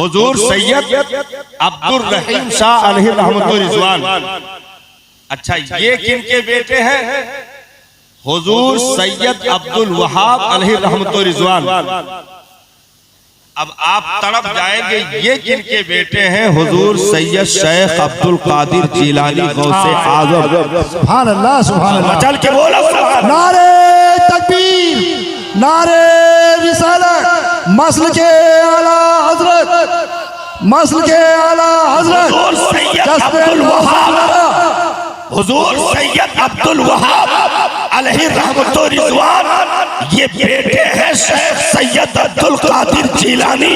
हुजूर सैयद अब्दुल रहीम शाह अलैहि रहमतुर रिजवान। अच्छा, ये किनके बेटे हैं? हुजूर सैयद अब्दुल वहाब अलैहि रहमतुर रिजवान। अब आप तड़प जाएंगे, ये किनके बेटे हैं? हुजूर सैयद शेख अब्दुल कादिर जिलानी गौसे आजम। सुभान अल्लाह, सुभान अल्लाह। चल के बोलो नारे तकबीर, नारे रिसालत, मस्ल के आला हजरत, मस्ल के आला हजरत हुजूर सैयद अब्दुल वहाब अलैहि रहमतुर रिजवान। ये बेटे हैं शेख सैयद अब्दुल कादिर जिलानी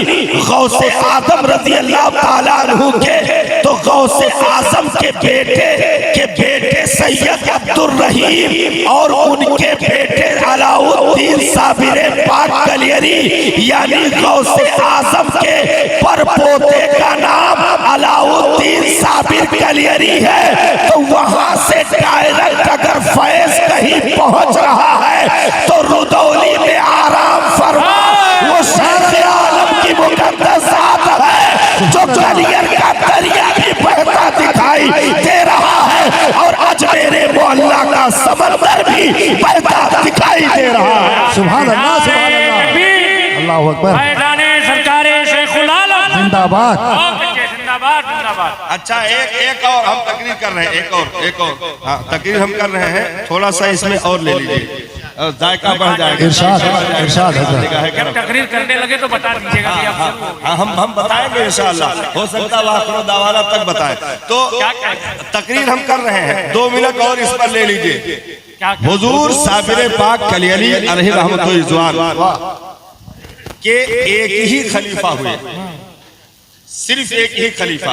गौसे आजम रज़ी अल्लाह ताला अन्हु के। तो गौसे आजम के बेटे सैयद अब्दुल रहीम और उनके बेटे अलाउद्दीन साबिरे पाक कलियरी, यानी गौसे आजम के परपोते का नाम अलाउद्दीन साबिर कलियरी है। तो वहां से डायरेक्ट अगर फैज कहीं पहुंच रहा है तो रुदौली में आराम फरमा। वो शेर आलम की मुकद्दस जात है जो कलियर का दरिया भी बहता दिखाई दे रहा है और अजमेर मोहल्ला का समंदर भी बहता दिखाई दे रहा है। सुभान अल्लाह, सुभान अल्लाह, अल्लाहु अकबर। मैदाने सरकारे शेखुल आलम जिंदाबाद। अच्छा, एक और हम तकरीर कर रहे हैं, एक और हाँ, तकरीर हम कर रहे हैं। थोड़ा सा इसमें और ले लीजिए, जायका बढ़ जाएगा। इरशाद, इरशाद हजरत। जब तकरीर करने लगे तो बता दीजिएगा कि आप हाँ, हम बताएंगे इंशाअल्लाह। हो सकता है आखिर दवाला तक बताएं। तो तकरीर हम कर रहे हैं, 2 मिनट और इस पर ले लीजिए। हुजूर साबिरे पाक कलियरी अलैहि रहमतुर रिजवान के एक ही खलीफा हुए, सिर्फ एक ही खलीफा,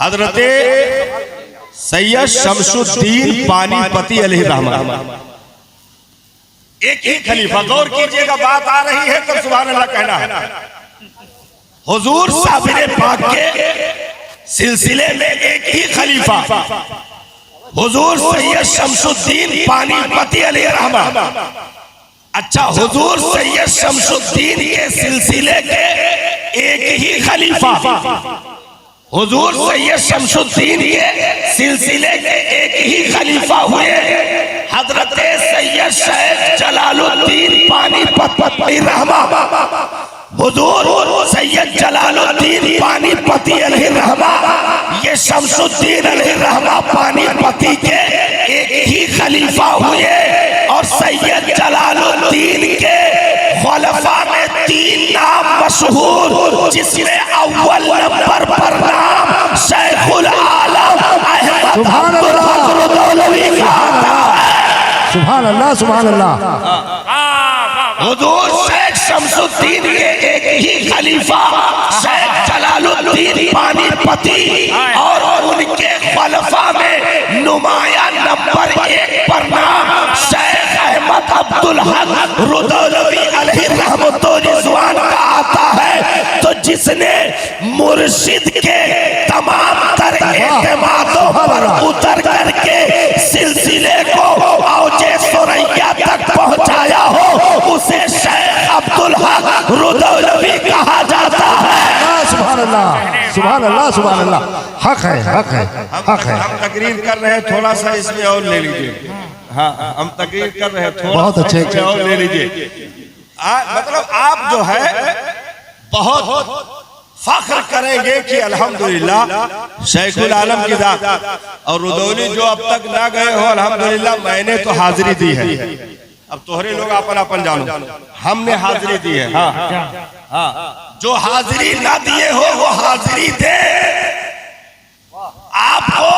हजरते सैयद शमसुद्दीन पानीपती अलैहि रहमत। एक ही खलीफा। गौर कीजिएगा, बात आ रही है तो सुभान अल्लाह कहना है। हुजूर साबिरे पाक के सिलसिले में एक ही खलीफा, हुजूर सैयद शमसुद्दीन पानीपती अलैहि रहमत। अच्छा, हुजूर सैयद शमसुद्दीन के सिलसिले के एक ही खलीफा, हुजूर सैयद शमसुद्दीन के सिलसिले के एक ही खलीफा हुए हजरत सैयद शेख जलालुद्दीन पानीपती रहमत। हुजूर सैयद जलालुद्दीन पानीपती अलैहि रहमत, ये शमसुद्दीन अलैहि रहमत पानीपती के एक ही खलीफा हुए। और सैयद जलालुद्दीन के खुलफा में 3 नाम मशहूर, जिसमें अव्वल नंबर पर नाम शेखुल आलम अहमद रुदौलवी का आता है। सुभान अल्लाह, सुभान अल्लाह। हुजूर शेख शमसुद्दीन के एक ही खलीफा शेख जलालुद्दीन पानीपती और उनके खुलफा में नुमाया नंबर 1 पर नाम शेख अहमद अब्दुल हक रुदौलवी अलैहि रहमतुर रिजवान का आता है। तो जिसने मुर्शिद के तमाम तर एतमादों पर उतर करके सिलसिले को औजे सुरैया तक पहुंचाया हो, उसे शेख अब्दुल हक रुदौलवी कहा जाता है। सुभान अल्लाह, सुभान अल्लाह, सुभान अल्लाह। हक है, हक है, हक है। हम तकरीर कर रहे हैं, थोड़ा सा इसमें और ले लीजिए। हाँ, हम तकरीर कर रहे हैं, थोड़ा बहुत अच्छे और ले लीजिए। मतलब आप जो है बहुत फख्र करेंगे कि अल्हम्दुलिल्लाह शेखुल आलम की जात। और रुदौली जो अब तक ना गए हो, अल्हम्दुलिल्लाह मैंने तो हाजिरी दी है। अब तोहरे लोग अपन जानो, हमने हाजिरी दी है। हाँ, जो हाजिरी ना दिए हो वो हाजिरी दे। आपको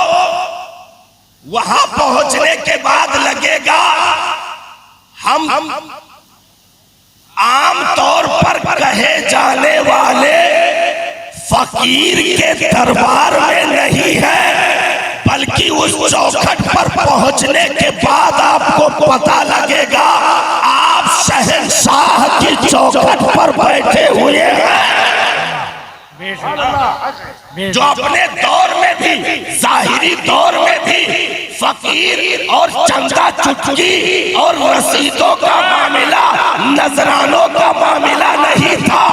वहां पहुंचने के बाद लगेगा हम आम तौर पर कहे जाने वाले फकीर के दरबार में नहीं है, बल्कि उस चौखट पर पहुंचने के बाद आपको पता लगेगा आप शहंशाह की चौखट पर बैठे हुए हैं। जो अपने दौर में भी, जाहिरी दौर में भी फकीर और चंदा चुटकी और रसीदों का मामला, नजरानों का मामला नहीं था।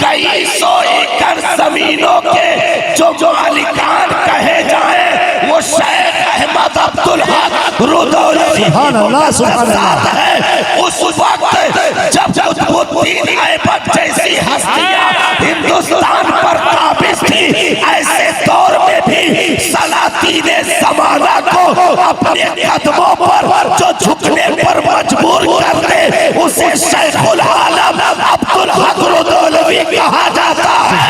कई सौ एकड़ जमीनों के जो मालिकान कहे जाए वो शेख अहमद अब्दुल हक रुदौलवी सुभान अल्लाह, सुभान अल्लाह। है। उस वक्त जब कुतुबुद्दीन ऐबक जैसी हस्तियां हिंदुस्तान पर काबिज थी, ऐसे दौर में भी सलातीने ज़माना को अपने कदमों पर जो झुकने पर मजबूर कर दे, उसे शेखुल आलम अब्दुल हक रुदौलवी कहा जाता है।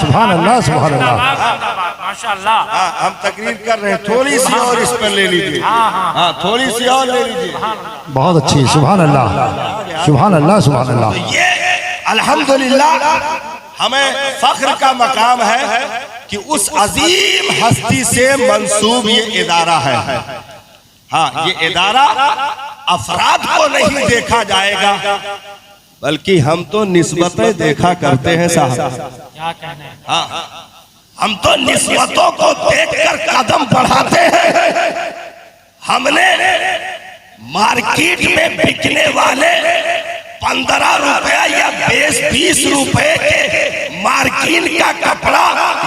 सुभान अल्लाह, सुभान अल्लाह। माशाअल्लाह। हम तकरीर कर रहे हैं, थोड़ी सी और इस पर ले लीजिए। हाँ, थोड़ी सी और ले लीजिए। बहुत अच्छी, सुभान अल्लाह, सुभान अल्लाह, सुभान अल्लाह। ये अल्हम्दुलिल्लाह हमें फख्र का मकाम है कि उस अजीम हस्ती से मंसूब ये इदारा है। हाँ, ये इदारा अफराद को नहीं देखा जाएगा, बल्कि हम तो निस्बतें देखा करते हैं साहब। क्या कहने हैं? हाँ, हम तो निस्बतों को देखकर कदम बढ़ाते हैं। हमने मार्केट में बिकने वाले 15 रुपया या 20 रुपए के मार्किन का कपड़ा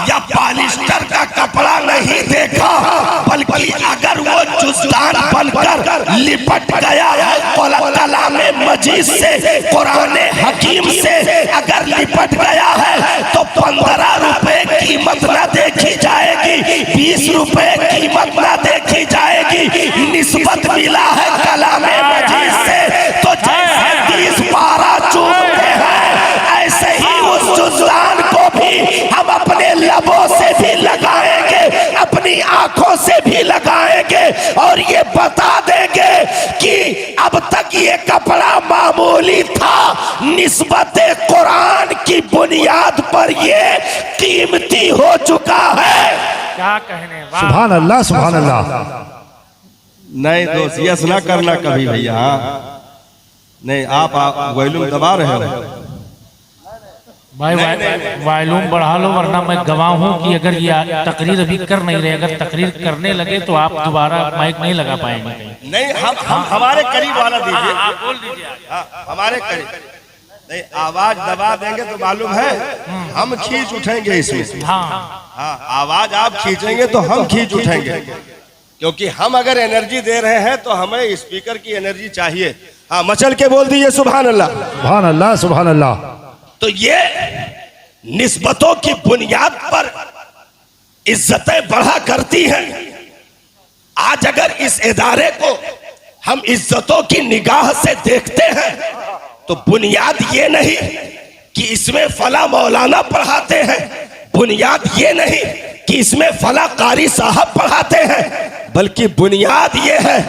या पॉलिस्टर का कपड़ा नहीं देखा, बल्कि अगर वो जुस्तान बनकर लिपट गया है कलामे मजीद से, कुरान हकीम से अगर लिपट गया है, तो 15 रुपए कीमत न देखी जाएगी, 20 रुपए कीमत न देखी जाएगी। निस्बत मिला है कलामे मजीद से, तो जैसे 30 पारा चूमते हैं, ऐसे ही उस जुज़ान को भी हम अपने लबों से भी लगाएंगे, अपनी आंखों से भी लगाएंगे और ये बता देंगे कि अब तक ये कपड़ा मामूली था, निस्बत कुरान की बुनियाद पर ये कीमती हो चुका है। क्या कहने? वाह। सुभान अल्लाह, सुभान अल्लाह। नहीं दोस्त, यस ना करना कभी भैया। हाँ, नहीं, आप वॉल्यूम दबा रहे हो। भाई वॉल्यूम बढ़ा लो, वरना मैं गवाह हूँ कि अगर ये तकरीर अभी कर नहीं रहे, अगर तकरीर करने लगे तो आप दोबारा माइक नहीं लगा पाएंगे। नहीं, हम हमारे करीब वाला दीजिए। बोल दीजिए। हाँ, हमारे करीब। नहीं, आवाज दबा देंगे तो मालूम है हम खींच उठेंगे इसमें। हाँ, आवाज आप खींचेंगे तो हम खींच उठेंगे, क्योंकि हम अगर एनर्जी दे रहे हैं तो हमें स्पीकर की एनर्जी चाहिए। हाँ, मचल के बोल दीजिए सुभान अल्लाह, सुभान अल्लाह, सुभान अल्लाह। तो ये निस्बतों की बुनियाद पर इज्जतें बढ़ा करती हैं। आज अगर इस इदारे को हम इज्जतों की निगाह से देखते हैं, तो बुनियाद ये नहीं कि इसमें फला मौलाना पढ़ाते हैं, बुनियाद ये नहीं कि इसमें फला कारी साहब पढ़ाते हैं, बल्कि बुनियाद ये है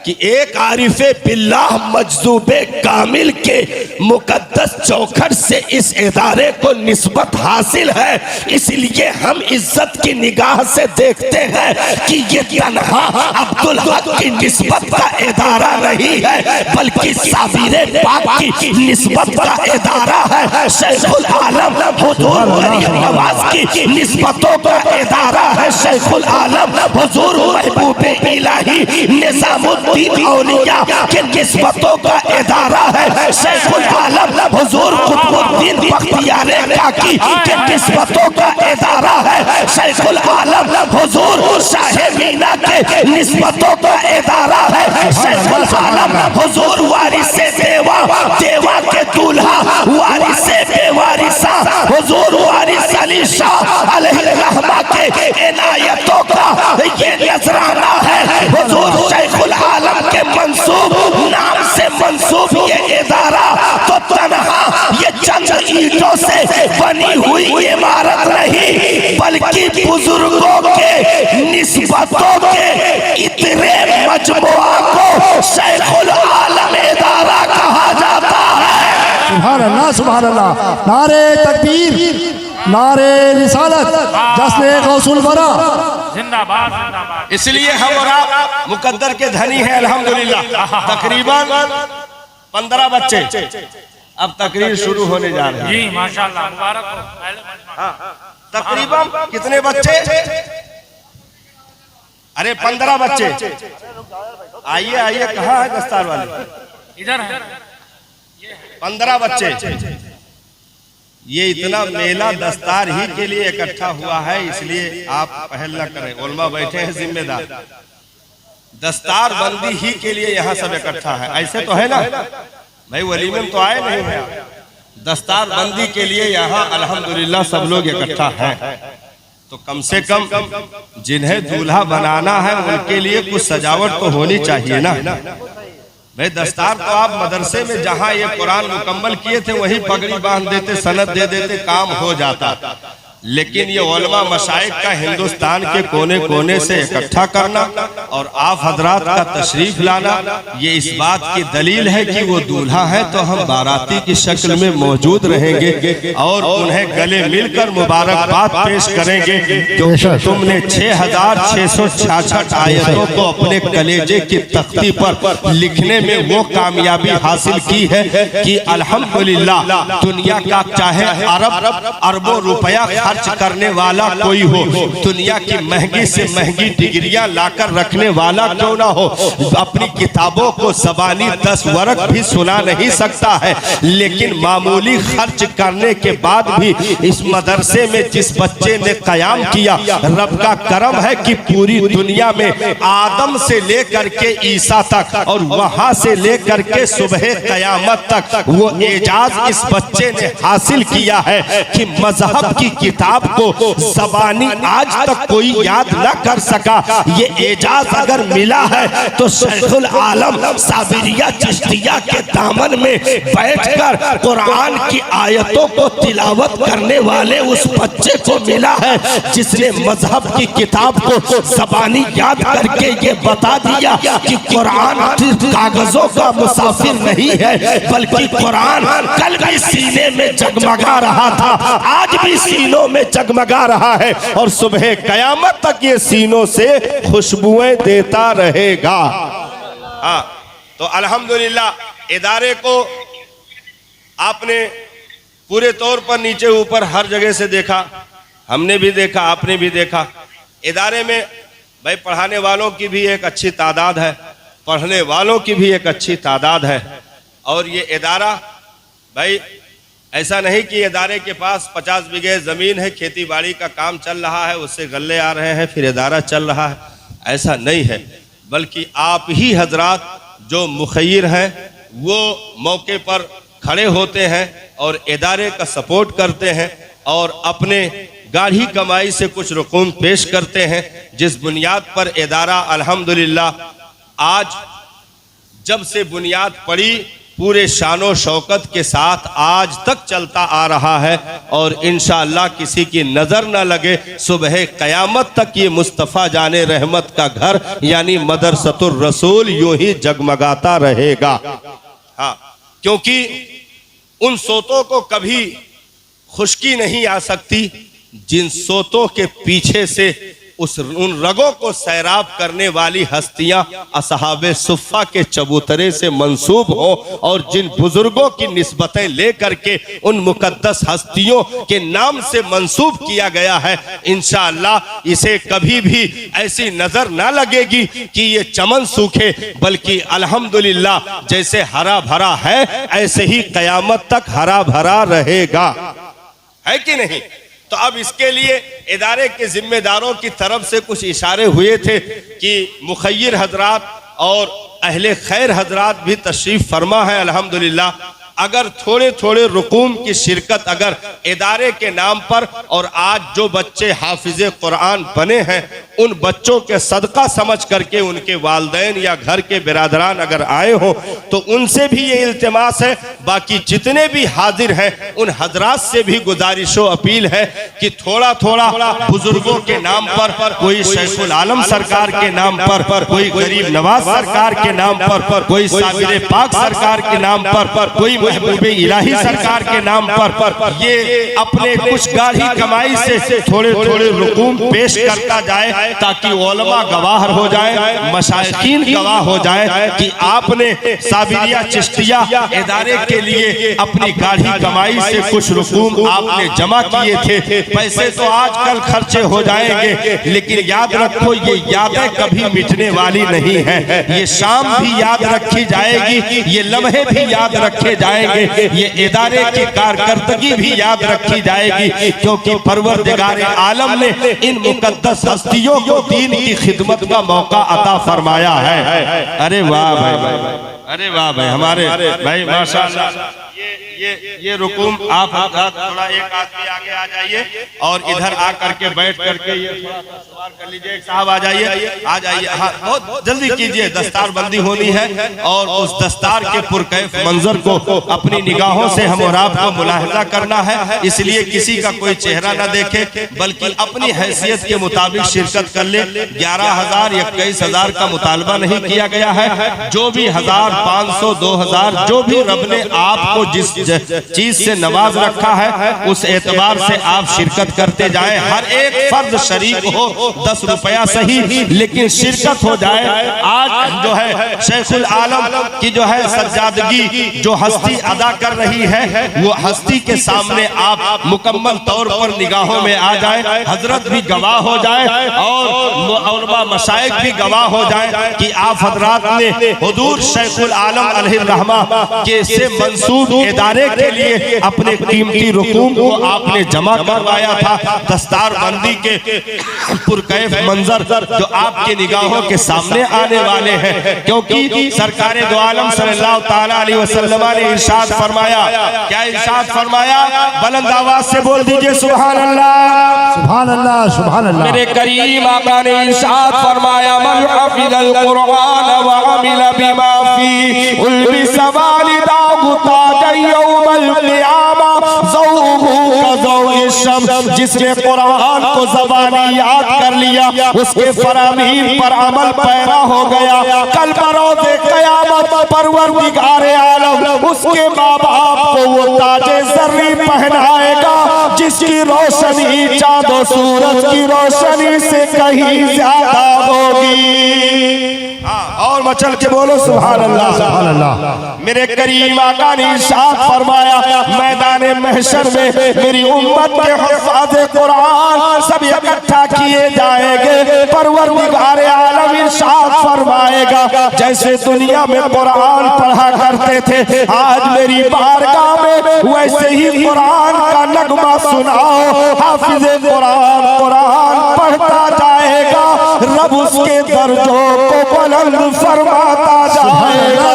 कि एक आरिफे बिल्लाह मजदूबे कामिल के मुकद्दस चौखट से इस इदारे को निस्बत हासिल है। इसलिए हम इज्जत की निगाह से देखते हैं कि ये तन्हा अब्दुल हक की निस्बत का इदारा नहीं है, बल्कि साबिरे पाक की निस्बत का इदारा है। शेखुल आलम हुजूर मरियम नवाज की निस्बतों का इदारा है। शेखुल आलम हुजूर महबूबे इलाही निजामुद्दीन औलिया के निस्बतों का इदारा है। शेखुल आलम हुजूर कुतुबुद्दीन बख्तियारे काकी के निस्बतों का इदारा है। शेखुल आलम हुजूर शाहे मीना के निस्बतों का इदारा है। शेखुल आलम हुजूर वारिसे देवा, देवा के दूल्हा वारिसे बेवारिसा हुजूर वारिस अली शाह अलैहिर्रहमा के इनायतों का ये नजराना है। हुजूर शेखुल आलम के मंसूब नाम से मंसूब ये इदारा तो तन्हा ये चंद ईंटों से बनी हुई इमारत नहीं, बल्कि बुजुर्गों के निस्बतों के इतने मजमुआ को शेखुल आलम इदारा कहा जाता है। सुभान अल्लाह, सुभान अल्लाह। नारे तकबीर, नारे रिसालत, जश्न गौसुल बरा। जिंदाबाद, जिंदाबाद। इसलिए हम और आप मुकद्दर के धनी हैं अल्हम्दुलिल्लाह। तकरीबन 15 बच्चे अब तकरीर शुरू होने जा रहे हैं। जी माशाल्लाह, मुबारक हो। पहले तकरीबन कितने बच्चे? अरे 15 बच्चे, आइए आइए, कहाँ है दस्तार वाले? इधर है। 15 बच्चे। ये इतना मेला दस्तार ही के लिए इकट्ठा हुआ है, इसलिए आप पहल न करें। उलमा बैठे हैं जिम्मेदार, दस्तार बंदी ही के लिए यहाँ सब इकट्ठा है। ऐसे तो है ना भाई, वलीमे में तो आए नहीं है, दस्तार बंदी के लिए यहाँ अल्हम्दुलिल्लाह सब लोग इकट्ठा हैं। तो कम से कम जिन्हें दूल्हा बनाना है उनके लिए कुछ सजावट तो होनी चाहिए ना भाई। दस्तार तो आप मदरसे में जहाँ ये कुरान मुकम्मल किए थे वही पगड़ी बांध देते, सनद दे देते, काम हो जाता। लेकिन ये उलमा मशाइख का हिंदुस्तान के कोने कोने से इकट्ठा करना और आप हजरात का तशरीफ लाना, ये इस बात की दलील है कि वो दूल्हा है तो हम बाराती की शक्ल में मौजूद रहेंगे और उन्हें गले मिलकर मुबारकबाद पेश करेंगे, क्योंकि तुमने 6666 आयतों को अपने कलेजे की तख्ती पर लिखने में वो कामयाबी हासिल की है कि अल्हम्दुलिल्लाह दुनिया का चाहे अरबों रुपया खर्च करने वाला कोई हो, दुनिया की महंगी से महंगी डिग्रियां लाकर रखने वाला क्यों ना हो, अपनी किताबों को ज़बानी 10 वर्ग भी सुना नहीं सकता है, लेकिन मामूली खर्च करने के बाद भी इस मदरसे में जिस बच्चे ने कयाम किया, रब का करम है कि पूरी दुनिया में आदम से लेकर के ईसा तक और वहां से लेकर के सुबह कयामत तक वो एजाज इस बच्चे ने हासिल किया है कि मजहब की किताब को ज़बानी आज तक कोई याद न कर सका। ये एजाज अगर मिला है तो शैखुल आलम साबिरिया चिश्तिया के दामन में बैठकर कुरान की आयतों को तिलावत करने वाले उस बच्चे को मिला है जिसने मजहब की किताब को ज़बानी याद करके ये बता दिया कि कुरान कागजों का मुसाफिर नहीं है, बल्कि कुरान कल भी सीने में जगमगा रहा था, आज भी सीनों में जगमगा रहा है और सुबह कयामत तक ये सीनों से खुशबुएं देता रहेगा। हाँ, तो अल्हम्दुलिल्लाह इदारे को आपने पूरे तौर पर नीचे ऊपर हर जगह से देखा, हमने भी देखा, आपने भी देखा। इदारे में भाई पढ़ाने वालों की भी एक अच्छी तादाद है, पढ़ने वालों की भी एक अच्छी तादाद है। और ये इदारा भाई ऐसा नहीं कि इदारे के पास 50 बीघे ज़मीन है, खेती बाड़ी का काम चल रहा है, उससे गल्ले आ रहे हैं, फिर इदारा चल रहा है, ऐसा नहीं है। बल्कि आप ही हजरात जो मुखय्यिर हैं वो मौके पर खड़े होते हैं और इदारे का सपोर्ट करते हैं और अपने गाढ़ी कमाई से कुछ रकूम पेश करते हैं, जिस बुनियाद पर इदारा अल्हम्दुलिल्लाह आज जब से बुनियाद पड़ी पूरे शानो शौकत के साथ आज तक चलता आ रहा है और इंशाअल्लाह किसी की नज़र न लगे सुबह क़यामत तक ये मुस्तफ़ा जाने रहमत का घर यानी मदरसतुर रसूल यूं ही जगमगाता रहेगा। हाँ, क्योंकि उन सोतों को कभी खुश्की नहीं आ सकती जिन सोतों के पीछे से उन रगों को सैराब करने वाली हस्तियां असहाबे सुफ़ा के चबूतरे से मंसूब हो और जिन बुजुर्गों की निस्बतें लेकर के उन मुकद्दस हस्तियों के नाम से मंसूब किया गया है, इंशाअल्लाह इसे कभी भी ऐसी नजर ना लगेगी कि ये चमन सूखे, बल्कि अल्हम्दुलिल्लाह जैसे हरा भरा है ऐसे ही क़यामत तक हरा भरा रहेगा, है कि नहीं। तो अब इसके लिए इदारे के जिम्मेदारों की तरफ से कुछ इशारे हुए थे कि मुखय्यिर हजरात और अहले खैर हजरात भी तशरीफ फरमा है अल्हम्दुलिल्लाह। अगर थोड़े थोड़े रुकूम की शिरकत अगर इदारे के नाम पर और आज जो बच्चे हाफिज़े कुरान बने हैं उन बच्चों के सदका समझ करके उनके वालदैन या घर के बिरादरान अगर आए हो तो उनसे भी ये इल्तिमास है, बाकी जितने भी हाजिर हैं उन हजरात से भी गुजारिश व अपील है कि थोड़ा थोड़ा बुजुर्गों के नाम पर, कोई शैखुल आलम सरकार के नाम पर, कोई गरीब नवाज सरकार के नाम पर, कोई साबिर पाक सरकार के नाम पर, कोई महबूबे इलाही सरकार के नाम पर ये अपने कुछ गाढ़ी कमाई से थोड़े थोड़े रुकूम पेश करता जाए ताकि उलमा गवाह हो जाए, मशाइखीन गवाह हो जाए कि आपने साबिरिया चिश्तिया इदारे के लिए अपनी गाढ़ी कमाई से कुछ रकूम आपने जमा किए थे। पैसे तो आजकल खर्चे हो जाएंगे, लेकिन याद रखो ये यादें कभी मिटने वाली नहीं है। ये शाम भी याद रखी जाएगी, ये लम्हे भी याद रखे जाएंगे, ये इदारे की कारकर्दगी भी याद रखी जाएगी, क्योंकि परवरदिगार आलम ने इन मुकद्दस हस्तियों को दीन की खिदमत का मौका अता फरमाया है। अरे वाह भाई, अरे वाह भाई, हमारे भाई माशाअल्लाह। ये रुकुम आप थोड़ा एक आदमी आगे आ जाइए और इधर आकर के बैठ करके ये थोड़ा सवार कर लीजिए। साहब आ जाइए, आ जाइए, हाँ बहुत जल्दी कीजिए, दस्तार बंदी होनी है और उस दस्तार के पुरकैफ मंजर को अपनी निगाहों से हम और आपको मुलाहिजा करना है। इसलिए किसी का कोई चेहरा न देखे, बल्कि अपनी हैसियत के मुताबिक शिरकत कर ले। 11,000 या 21,000 का मुतालबा नहीं किया गया है। जो भी 1,000, 500, 2,000 जो भी रब ने आपको जिस चीज से नवाज रखा है उस एतबार से आप शिरकत करते जाएं। हर एक फर्द शरीक हो, 10 रुपया सही, लेकिन शिरकत हो जाए। आज जो है शेखुल आलम की जो है सज्जादगी जो हस्ती अदा कर रही है, वो हस्ती के सामने आप मुकम्मल तौर पर निगाहों में आ जाए। हजरत भी गवाह हो जाए और उलमा मशाइख भी गवाह हो जाए कि आप हजरात ने हुजूर शेखुल आलम अलैहिर्रहमा के से मंसूब इदारे के लिए अपने कीमती रुकूम को आपने जमा करवाया था। दस्तार बंदी के पुरकैफ मंजर जो आपके निगाहों के सामने आने वाले हैं, क्योंकि सरकारे दो आलम सल्लल्लाहु ताला अलैहि वसल्लम ने इरशाद फरमाया। क्या इरशाद फरमाया? बुलंद आवाज से बोल दीजिए सुभान अल्लाह, सुभान अल्लाह, सुभान अल्लाह। मेरे करीम आका ने इरशाद फरमाया, मन हफिज़ल कुरआन व अमिल बिमा फी उल्बी सवाली दागुता जिसने कुरान को ज़बानी याद कर लिया, उसके फरामीन पर अमल पैरा हो गया। कल बरोज़े क़यामत परवरदिगारे आलम उसके माँ बाप को वो ताजे ज़र्री पहनाएगा, जिसकी रोशनी चाँद और सूरज की रोशनी से कहीं ज्यादा होगी। और मचल के बोलो सुभान अल्लाह, सुभान अल्लाह। मेरे करीम आका ने इरशाद फरमाया, मैदान महशर में मेरी उम्मत के हफ़ाज़े कुरान सब इकट्ठा किए जाएंगे। परवरदिगार आलम इरशाद फरमाएगा, जैसे दुनिया में कुरान पढ़ा करते थे, आज मेरी बारगाह में वैसे ही कुरान का नगमा सुनाओ। हाफिज़े कुरान कुरान पढ़ता जाएगा, रब उसके दर्जों को बुलंद फरमाता जाएगा।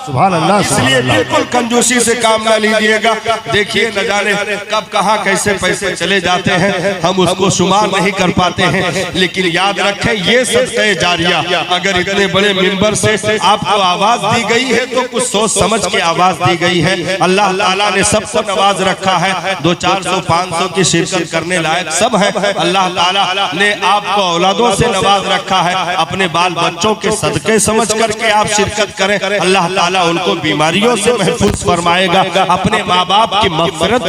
सुभान अल्लाह। इसलिए बिल्कुल कंजूसी से काम ना लीजिएगा। देखिए न जाने कब कहाँ कैसे पैसे चले जाते हैं, हम उसको शुमार नहीं कर पाते हैं। लेकिन याद रखें, ये सदक़े जारिया अगर इतने बड़े मिंबर से आपको आवाज दी गई है तो कुछ सोच समझ के आवाज दी गई है। अल्लाह ताला ने सबको नवाज रखा है। 200, 400 की शिरकत करने लायक सब है। अल्लाह ताला ने आपको औलादों से नवाज रखा है। अपने बाल बच्चों के सदक़े समझ करके आप शिरकत करें, अल्लाह ताला उनको बीमारियों से महफूज फरमाएगा। अपने माँ बाप की मग़फ़िरत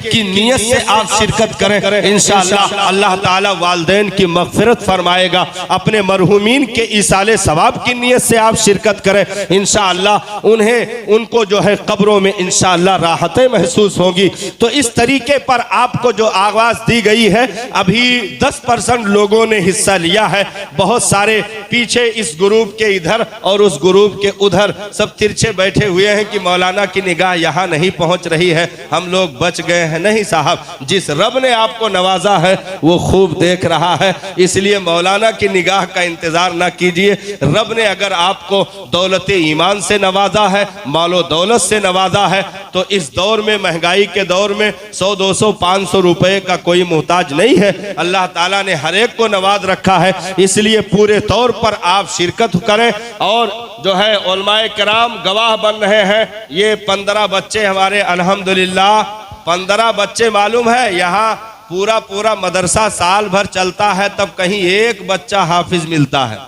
की नीयत से आप शिरकत करें, इंशाअल्लाह अल्लाह ताला वालिदैन की मग़फ़िरत फरमाएगा। अपने मरहूमीन के इसाले सवाब की नीयत से आप शिरकत करें, इंशाअल्लाह उनको जो है कब्रों में इंशाअल्लाह राहतें महसूस होंगी। तो इस तरीके पर आपको जो आवाज़ दी गई है, अभी 10% लोगों ने हिस्सा लिया है। बहुत सारे पीछे इस ग्रुप के इधर और उस ग्रुप के उधर सब तिरछे बैठे हुए हैं कि मौलाना की निगाह यहाँ नहीं पहुँच रही है, हम लोग बच गए हैं। नहीं साहब, जिस रब ने आपको नवाजा है वो खूब देख रहा है, इसलिए मौलाना की निगाह का इंतजार ना कीजिए। रब ने अगर आपको दौलत ईमान से नवाजा है, मालो दौलत से नवाजा है, तो इस दौर में, महंगाई के दौर में 100, 200, 500 रुपए का कोई मोहताज नहीं है। अल्लाह ताला ने हर एक को नवाज रखा है, इसलिए पूरे तौर पर आप शिरकत करें। और जो है उलमाए किराम गवाह बन रहे हैं। ये 15 बच्चे हमारे अल्हम्दुलिल्लाह 15 बच्चे मालूम है, यहाँ पूरा मदरसा साल भर चलता है, तब कहीं एक बच्चा हाफिज मिलता है।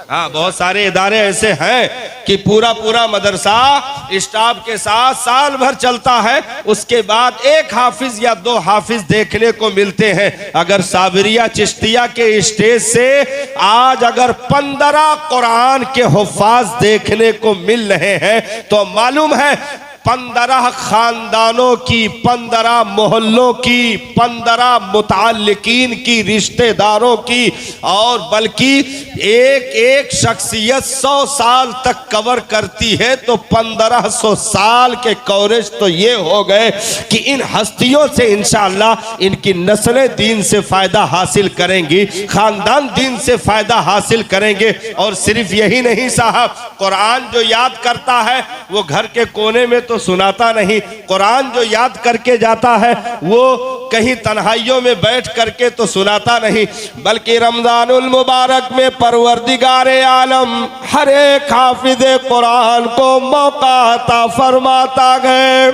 हाँ, बहुत सारे इदारे ऐसे हैं कि पूरा पूरा मदरसा स्टाफ के साथ साल भर चलता है, उसके बाद एक हाफिज या 2 हाफिज देखने को मिलते हैं। अगर साबरिया चिश्तिया के स्टेज से आज अगर 15 कुरान के हुफ्फाज देखने को मिल रहे हैं तो मालूम है 15 खानदानों की, 15 मोहल्लों की, 15 मुताल्लिकीन की, रिश्तेदारों की, और बल्कि एक एक शख्सियत 100 साल तक कवर करती है। तो 1500 साल के कवरेज तो ये हो गए कि इन हस्तियों से इंशाअल्लाह इनकी नस्लें दीन से फायदा हासिल करेंगी, खानदान दीन से फायदा हासिल करेंगे। और सिर्फ यही नहीं साहब, कुरान जो याद करता है वो घर के कोने में तो सुनाता नहीं, कुरान जो याद करके जाता है वो कहीं तन्हाइयों में बैठ करके तो सुनाता नहीं, बल्कि रमजानुल मुबारक में परवरदिगारे आलम हर एक हाफिज कुरान को मौका अता फरमाता है।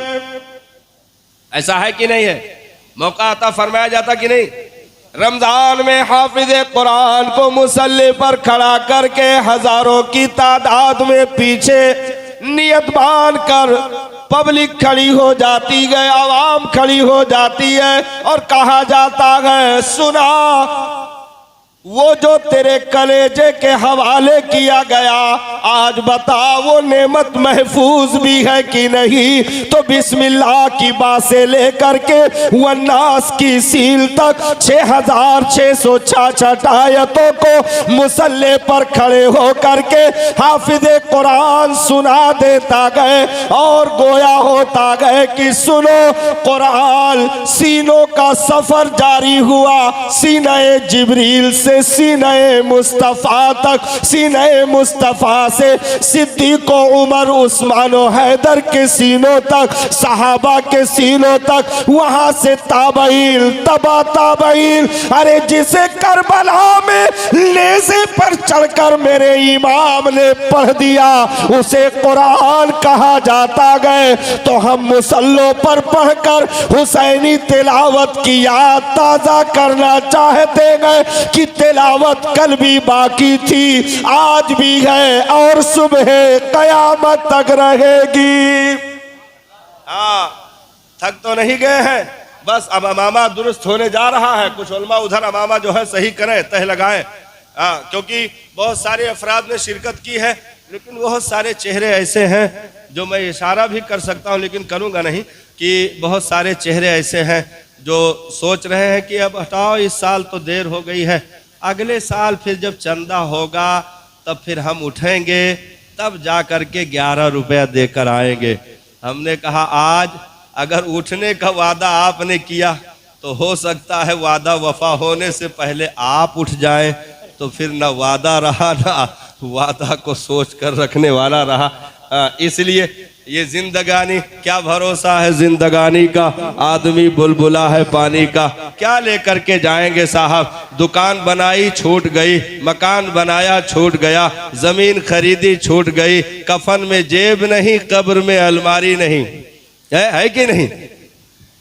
ऐसा है कि नहीं है? मौका अता फरमाया जाता कि नहीं? रमजान में हाफिज कुरान को मुसल्ले पर खड़ा करके हजारों की तादाद में पीछे नियत बांध कर पब्लिक खड़ी हो जाती है, आवाम खड़ी हो जाती है और कहा जाता है, सुना वो जो तेरे कलेजे के हवाले किया गया, आज बता वो नेमत महफूज भी है कि नहीं। तो बिस्मिल्लाह की बात से लेकर के वन्नास की सील तक 6666 आयतों को मुसल्ले पर खड़े हो करके हाफिज कुरान सुना देता गए और गोया होता गए कि सुनो कुरान सीनों का सफर जारी हुआ, सीने जिब्रील से सीने मुस्तफा तक, सीने मुस्तफा से सिद्दीक उमर उस्मान हैदर के सीनों तक, सहाबा के सीनों तक, वहां से ताबईन, तबा ताबईन, अरे जिसे करबला में नेज़े पर चढ़कर मेरे इमाम ने पढ़ दिया उसे कुरान कहा जाता गए। तो हम मुसल्लों पर पढ़कर हुसैनी तिलावत की याद ताजा करना चाहते हैं कि तिलावत कल भी बाकी थी, आज भी है और सुबह कयामत तक रहेगी। हाँ, थक तो नहीं गए हैं, बस अब अमामा दुरुस्त होने जा रहा है। कुछ उलमा उधर अमामा जो है सही करें, तह लगाएं, क्योंकि बहुत सारे अफराद ने शिरकत की है, लेकिन बहुत सारे चेहरे ऐसे हैं जो मैं इशारा भी कर सकता हूं लेकिन करूंगा नहीं, कि बहुत सारे चेहरे ऐसे हैं जो सोच रहे हैं कि अब हटाओ, इस साल तो देर हो गई है, अगले साल फिर जब चंदा होगा तब फिर हम उठेंगे, तब जा कर के 11 रुपया देकर आएंगे। हमने कहा आज अगर उठने का वादा आपने किया तो हो सकता है वादा वफा होने से पहले आप उठ जाएं, तो फिर न वादा रहा ना वादा को सोच कर रखने वाला रहा। इसलिए ये जिंदगानी, क्या भरोसा है जिंदगानी का, आदमी बुलबुला है पानी का, क्या लेकर के जाएंगे साहब। दुकान बनाई छूट गई, मकान बनाया छूट गया, जमीन खरीदी छूट गई, कफन में जेब नहीं, कब्र में अलमारी नहीं, है कि नहीं?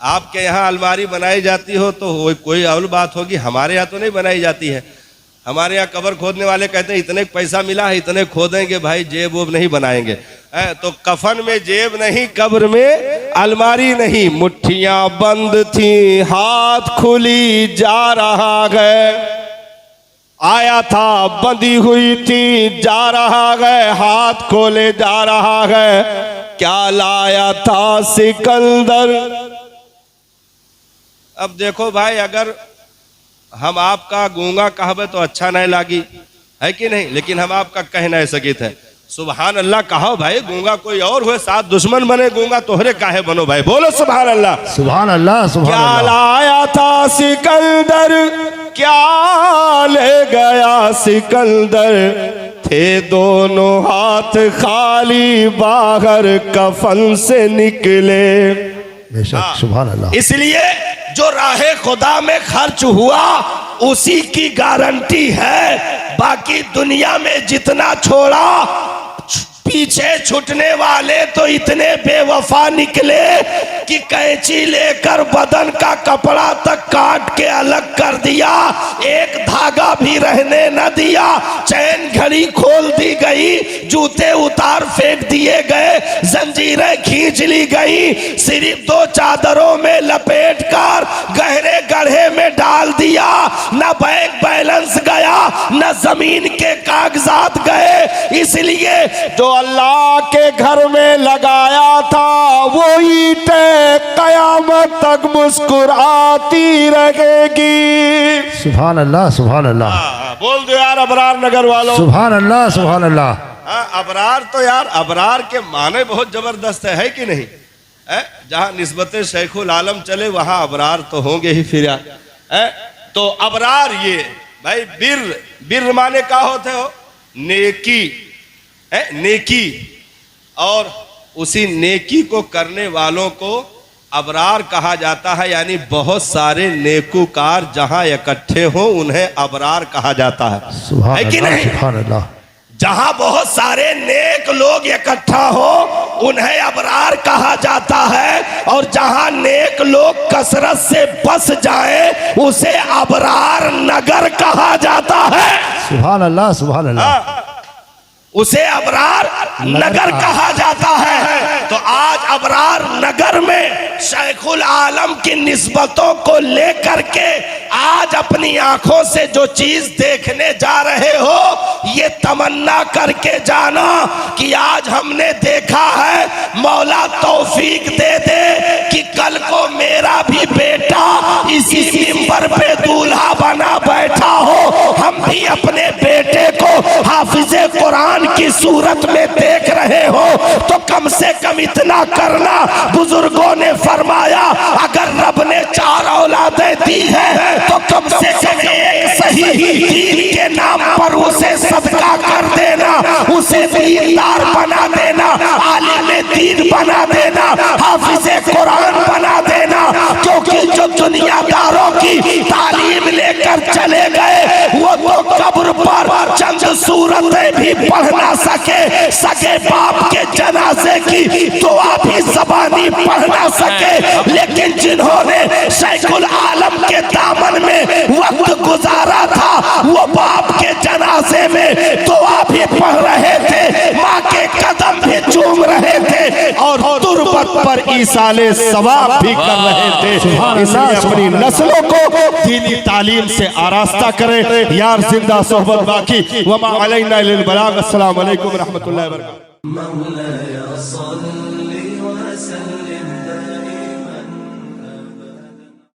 आपके यहाँ अलमारी बनाई जाती हो तो कोई और बात होगी, हमारे यहाँ तो नहीं बनाई जाती है। हमारे यहाँ कब्र खोदने वाले कहते हैं इतने पैसा मिला है, इतने खोदेंगे भाई, जेब वोब नहीं बनाएंगे। तो कफन में जेब नहीं, कब्र में अलमारी नहीं। मुट्ठियां बंद थी, हाथ खुली जा रहा है, आया था बंधी हुई थी, जा रहा है, हाथ खोले जा रहा है, क्या लाया था सिकंदर। अब देखो भाई, अगर हम आपका गूंगा कहबे तो अच्छा नहीं लागी, है कि नहीं, लेकिन हम आपका कह नहीं सकित है। सुभान अल्लाह कहो भाई, गूंगा कोई और हुए, साथ दुश्मन बने, गूंगा तोहरे काहे बनो भाई, बोलो सुभान अल्लाह। सुभान अल्लाह, सुभान क्या अल्लाह। लाया था सिकंदर, क्या ले गया सिकंदर, थे दोनों हाथ खाली, बाहर कफन से निकले। बेशक, सुभान अल्लाह। इसलिए जो राहे खुदा में खर्च हुआ उसी की गारंटी है, बाकी दुनिया में जितना छोड़ा, पीछे छूटने वाले तो इतने बेवफा निकले कि कैंची लेकर बदन का कपड़ा तक काट के अलग कर दिया, एक धागा भी रहने न दिया। चैन घड़ी खोल दी गई, जूते उतार फेंक दिए गए, जंजीरें खींच ली गई, सिर्फ 2 चादरों में लपेट कर गहरे गड्ढे में डाल दिया। न बैंक बैलेंस गया, न जमीन के कागजात गए। इसलिए जो अल्लाह के घर में लगाया था वो ईंटें कयामत तक मुस्कुराती रहेगी। सुभान अल्लाह, सुभान अल्लाह। बोल दो यार अबरार नगर वालों, सुभान अल्लाह, सुभान अल्लाह। अबरार तो यार, अबरार के माने बहुत जबरदस्त है कि नहीं? जहां निस्बत शेखुल आलम चले वहां अबरार तो होंगे ही फिर यार। तो अबरार ये भाई बिर माने क्या होते हो? नेकी, नेकी, और उसी नेकी को करने वालों को अबरार कहा जाता है। यानी बहुत सारे नेकूकार जहां इकट्ठे हो उन्हें अबरार कहा जाता है कि नहीं? सुभान अल्लाह। जहां बहुत सारे नेक लोग इकट्ठा हो उन्हें अबरार कहा जाता है, और जहां नेक लोग कसरत से बस जाए उसे अबरार नगर कहा जाता है। सुभान अल्लाह, सुभान अल्लाह। उसे अबरार नगर कहा जाता है। तो आज अबरार नगर में शेखुल आलम की निस्बतों को लेकर के आज अपनी आंखों से जो चीज देखने जा रहे हो, ये तमन्ना करके जाना कि आज हमने देखा है, मौला तौफीक दे दे कि कल को मेरा भी बेटा इसी मिंबर पे दूल्हा बना बैठा हो, हम भी अपने बेटे को हाफिजे कुरान की सूरत में देख रहे हो। तो कम से कम इतना करना, बुजुर्गों ने फरमाया अगर रब ने 4 औलादें दी है तो कम से कम एक सही दीन के नाम पर उसे सदका कर देना, उसे दीनदार बना देना, आलिम दीन बना देना, हाफिजे कुरान बना देना। क्योंकि जो दुनियादारों की तालीम लेकर चले गए वो तो कब्र पर चंद सूरतें भी पढ़ ना सके, सगे बाप के जनाजे की दुआ भी ज़बानी पढ़ ना सके। लेकिन जिन्होंने शेखुल आलम के दामन में वक्त गुजारा था वो बाप के जनाजे में दुआ भी पढ़ रहे थे, माँ के कदम भी चूम रहे थे, और तुरबत पर ईसाले सवाब भी कर रहे थे। इसलिए अपनी नस्लों को दीनी तालीम से आरास्ता करें यार। जिंदा सोहबत बाकी। वमा अलैना इल्लल बलाग। अस्सलाम वालेकुम व रहमतुल्लाहि व बरकातहू।